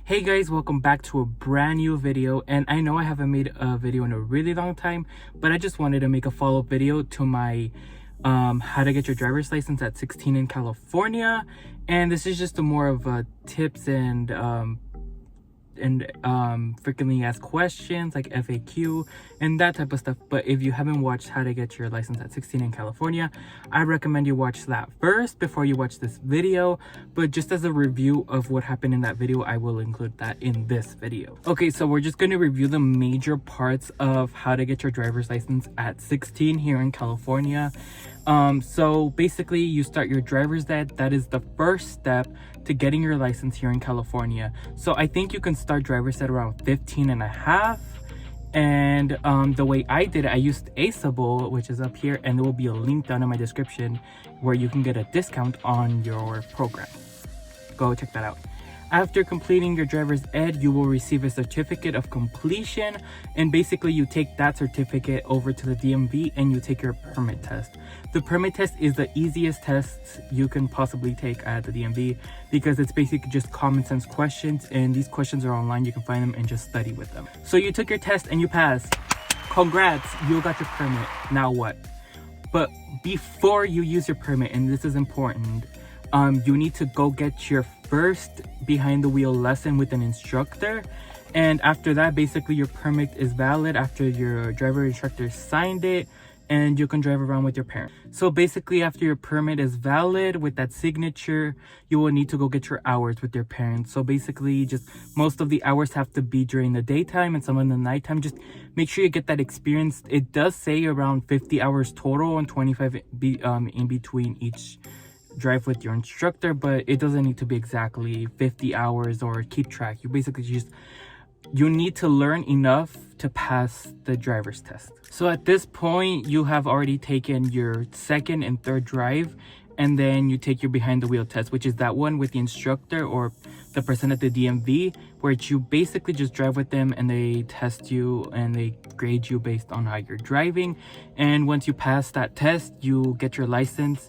Hey guys, welcome back to a brand new video. And I know I haven't made a video in a really long time, but I just wanted to make a follow-up video to my how to get your driver's license at 16 in California. And this is just a more of a tips and frequently asked questions like FAQ and that type of stuff. But if you haven't watched how to get your license at 16 in California, I recommend you watch that first before you watch this video. But just as a review of what happened in that video, I will include that in this video. Okay, so we're just going to review the major parts of how to get your driver's license at 16 here in California. So basically you start your driver's ed. That is the first step to getting your license here in California. So I think you can start driver's ed around 15 and a half. And the way I did it, I used Aceable, which is up here, and there will be a link down in my description where you can get a discount on your program. Go check that out. After completing your driver's ed, you will receive a certificate of completion, and basically you take that certificate over to the DMV and you take your permit test. The permit test is the easiest test you can possibly take at the DMV because it's basically just common sense questions, and these questions are online. You can find them and just study with them. So you took your test and you passed. Congrats, you got your permit. Now what? But before you use your permit, and this is important, you need to go get your first behind the wheel lesson with an instructor. And after that, basically your permit is valid after your driver instructor signed it, and you can drive around with your parents. So basically after your permit is valid with that signature, you will need to go get your hours with your parents. So basically just most of the hours have to be during the daytime and some in the nighttime. Just make sure you get that experience. It does say around 50 hours total and 25 in between each drive with your instructor, but it doesn't need to be exactly 50 hours or keep track. You basically you need to learn enough to pass the driver's test. So at this point, you have already taken your second and third drive, and then you take your behind the wheel test, which is that one with the instructor or the person at the DMV, where you basically just drive with them and they test you and they grade you based on how you're driving. And once you pass that test, you get your license,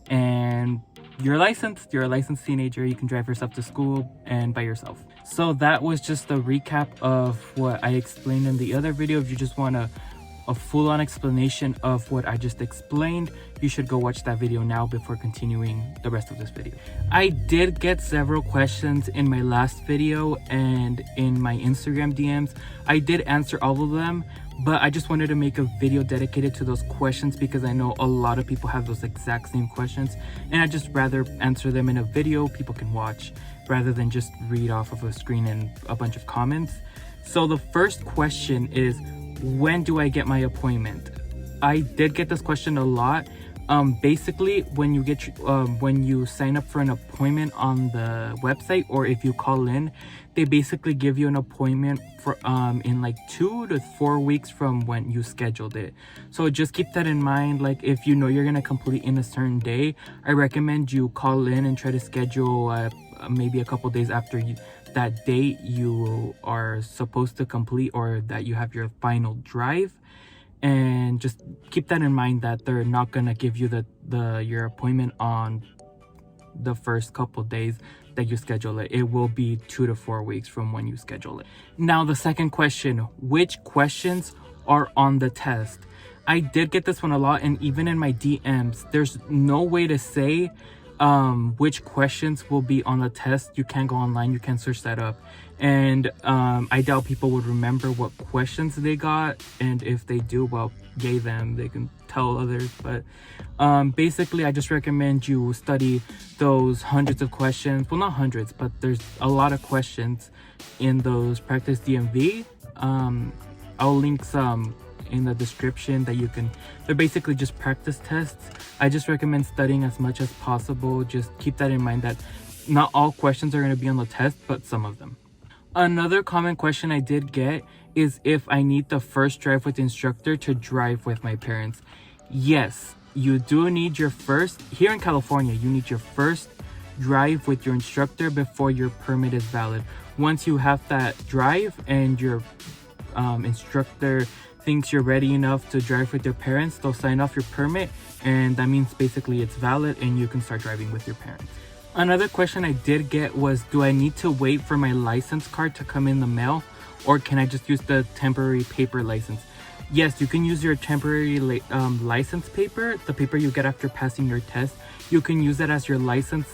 and you're licensed. You're a licensed teenager. You can drive yourself to school and by yourself. So that was just a recap of what I explained in the other video. If you just want a full-on explanation of what I just explained, you should go watch that video now before continuing the rest of this video. I did get several questions in my last video and in my Instagram DMs. I did answer all of them, but I just wanted to make a video dedicated to those questions because I know a lot of people have those exact same questions, and I'd just rather answer them in a video people can watch rather than just read off of a screen and a bunch of comments. So the first question is, when do I get my appointment? I did get this question a lot. Basically, when you sign up for an appointment on the website, or if you call in, they basically give you an appointment for in like 2 to 4 weeks from when you scheduled it. So just keep that in mind. Like if you know you're gonna complete in a certain day, I recommend you call in and try to schedule maybe a couple days after that date you are supposed to complete, or that you have your final drive. And just keep that in mind that they're not gonna give you your appointment on the first couple days that you schedule it. It will be 2 to 4 weeks from when you schedule it. Now the second question, which questions are on the test? I did get this one a lot, and even in my DMs, there's no way to say which questions will be on the test. You can't go online, you can't search that up, and I doubt people would remember what questions they got, and if they do, well, yay them, they can tell others. But basically I just recommend you study those hundreds of questions, well, not hundreds, but there's a lot of questions in those practice DMV. I'll link some in the description that they're basically just practice tests. I just recommend studying as much as possible. Just keep that in mind that not all questions are going to be on the test, but some of them. Another common question I did get is if I need the first drive with the instructor to drive with my parents. Yes, you do need your first, here in California, you need your first drive with your instructor before your permit is valid. Once you have that drive and your instructor thinks you're ready enough to drive with your parents, they'll sign off your permit, and that means basically it's valid and you can start driving with your parents. Another question I did get was, do I need to wait for my license card to come in the mail, or can I just use the temporary paper license? Yes, you can use your temporary license paper, the paper you get after passing your test. You can use that as your license,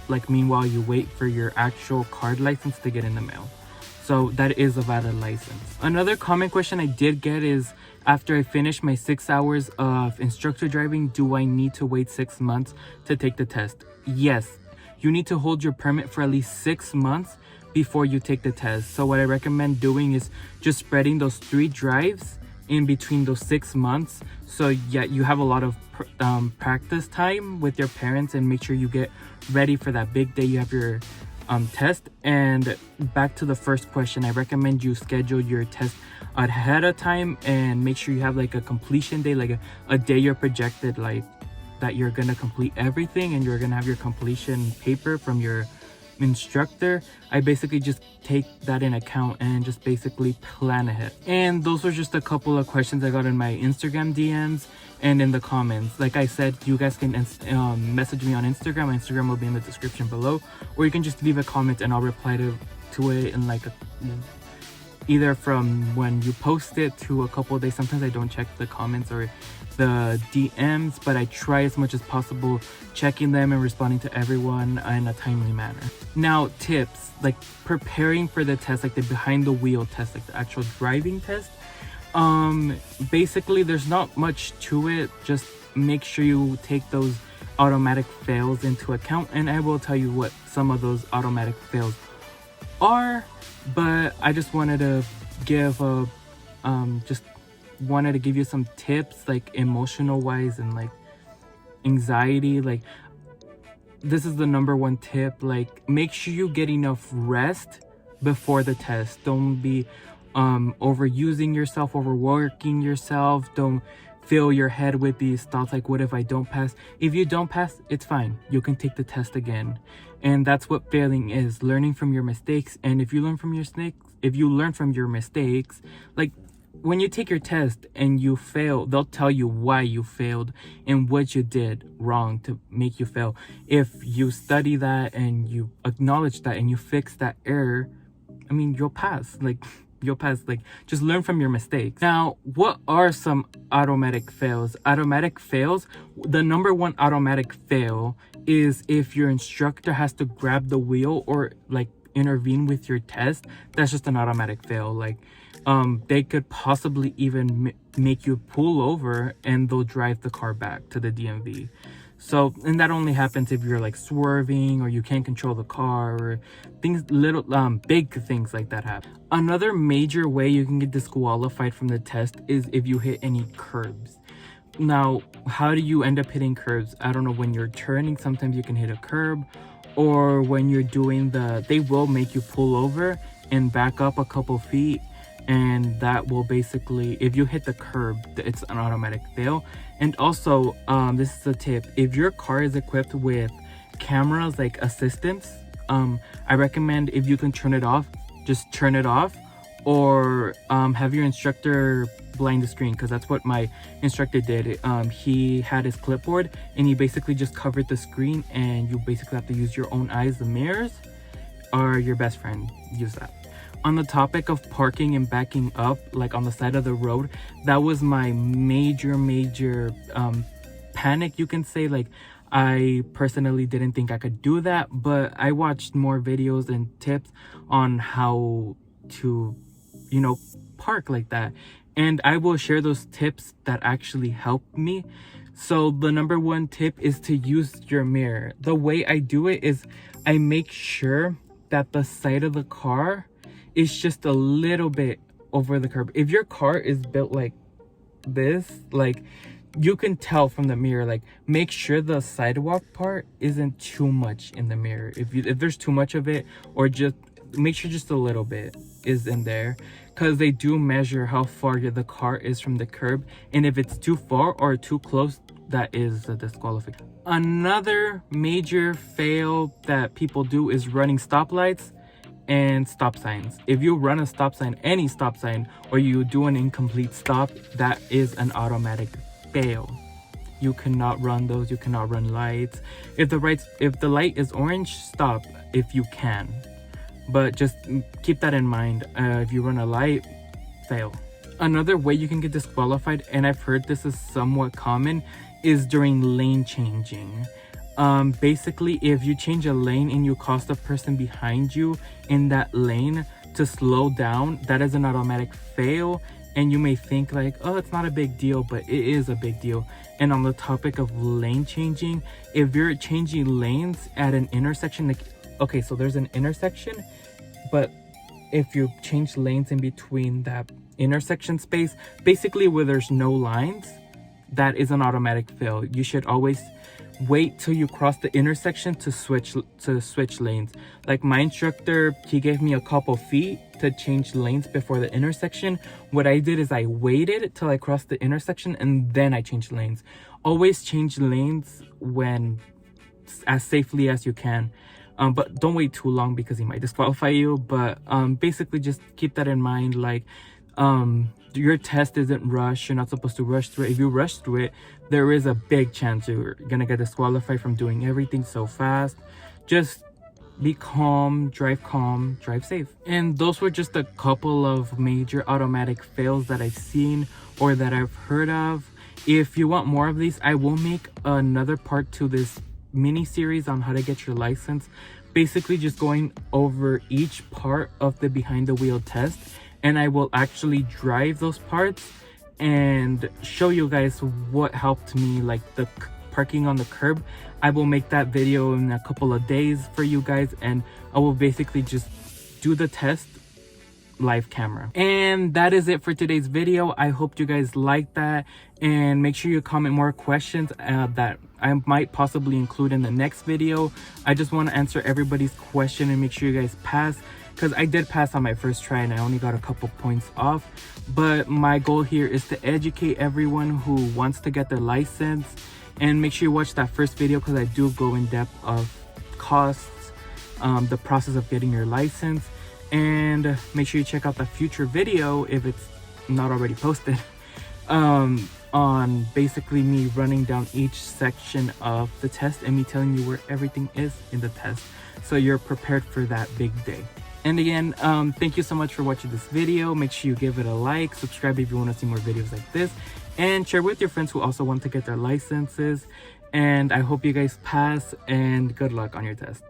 like meanwhile you wait for your actual card license to get in the mail. So that is a valid license. Another common question I did get is, after I finish my 6 hours of instructor driving, do I need to wait 6 months to take the test? Yes, you need to hold your permit for at least 6 months before you take the test. So what I recommend doing is just spreading those 3 drives in between those 6 months. So yeah, you have a lot of practice time with your parents, and make sure you get ready for that big day you have your test. And back to the first question, I recommend you schedule your test ahead of time and make sure you have like a completion day, like a day you're projected like that you're gonna complete everything, and you're gonna have your completion paper from your instructor. I basically just take that in account and just basically plan ahead. And those were just a couple of questions I got in my Instagram DMs and in the comments. Like I said, you guys can message me on Instagram. My Instagram will be in the description below, or you can just leave a comment and I'll reply to it in like either from when you post it to a couple of days. Sometimes I don't check the comments or the DMs, but I try as much as possible checking them and responding to everyone in a timely manner. Now, tips like preparing for the test, like the behind the wheel test, like the actual driving test. Basically there's not much to it. Just make sure you take those automatic fails into account, and I will tell you what some of those automatic fails are. But I just wanted to give you some tips, like emotional wise and like anxiety. Like, this is the number one tip. Like, make sure you get enough rest before the test. Don't be overusing yourself, overworking yourself. Don't fill your head with these thoughts like, what if I don't pass? If you don't pass, it's fine. You can take the test again. And that's what failing is, learning from your mistakes. And if you learn from your mistakes, like when you take your test and you fail, they'll tell you why you failed and what you did wrong to make you fail. If you study that and you acknowledge that and you fix that error, I mean, you'll pass. Like, just learn from your mistakes. Now, what are some automatic fails? Automatic fails, the number one automatic fail is if your instructor has to grab the wheel or like intervene with your test. That's just an automatic fail. Like, they could possibly even make you pull over and they'll drive the car back to the DMV. So, and that only happens if you're like swerving or you can't control the car, or things, big things like that happen. Another major way you can get disqualified from the test is if you hit any curbs. Now, how do you end up hitting curbs? I don't know, when you're turning, sometimes you can hit a curb, or when you're doing they will make you pull over and back up a couple feet. And that will basically, if you hit the curb, it's an automatic fail. And also, this is a tip. If your car is equipped with cameras, like assistance, I recommend, if you can turn it off, just turn it off, or have your instructor blind the screen, because that's what my instructor did. He had his clipboard and he basically just covered the screen, and you basically have to use your own eyes. The mirrors are your best friend. Use that. On the topic of parking and backing up, like on the side of the road, that was my major panic, you can say. Like, I personally didn't think I could do that, but I watched more videos and tips on how to, park like that. And I will share those tips that actually helped me. So the number one tip is to use your mirror. The way I do it is I make sure that the side of the car is just a little bit over the curb. If your car is built like this, like, you can tell from the mirror. Like, make sure the sidewalk part isn't too much in the mirror. If there's too much of it, or just make sure just a little bit is in there, because they do measure how far the car is from the curb, and if it's too far or too close, that is a disqualification. Another major fail that people do is running stoplights and stop signs. If you run a stop sign, any stop sign, or you do an incomplete stop, that is an automatic fail. You cannot run those. You cannot run lights. If the light is orange, stop if you can. But just keep that in mind. If you run a light, fail. Another way you can get disqualified, and I've heard this is somewhat common, is during lane changing. Basically, if you change a lane and you cause the person behind you in that lane to slow down, that is an automatic fail. And you may think like, oh, it's not a big deal, but it is a big deal. And on the topic of lane changing, if you're changing lanes at an intersection, like, okay, so there's an intersection, but if you change lanes in between that intersection space, basically where there's no lines, that is an automatic fail. You should always wait till you cross the intersection to switch lanes. Like my instructor, he gave me a couple feet to change lanes before the intersection. What I did is I waited till I crossed the intersection and then I changed lanes. Always change lanes when as safely as you can. But don't wait too long because he might disqualify you. But basically just keep that in mind. Like your test isn't rushed. You're not supposed to rush through it. If you rush through it, there is a big chance you're gonna get disqualified from doing everything so fast. Just be calm, drive safe. And those were just a couple of major automatic fails that I've seen or that I've heard of. If you want more of these, I will make another part to this mini series on how to get your license, basically just going over each part of the behind the wheel test, and I will actually drive those parts and show you guys what helped me, like the parking on the curb. I will make that video in a couple of days for you guys, and I will basically just do the test live camera. And that is it for today's video. I hope you guys liked that, and make sure you comment more questions that I might possibly include in the next video. I just want to answer everybody's question and make sure you guys pass, because I did pass on my first try and I only got a couple points off. But my goal here is to educate everyone who wants to get their license. And make sure you watch that first video because I do go in depth of costs, the process of getting your license. And make sure you check out the future video, if it's not already posted, on basically me running down each section of the test and me telling you where everything is in the test, so you're prepared for that big day. And again, thank you so much for watching this video. Make sure you give it a like, subscribe if you want to see more videos like this, and share with your friends who also want to get their licenses. And I hope you guys pass, and good luck on your test.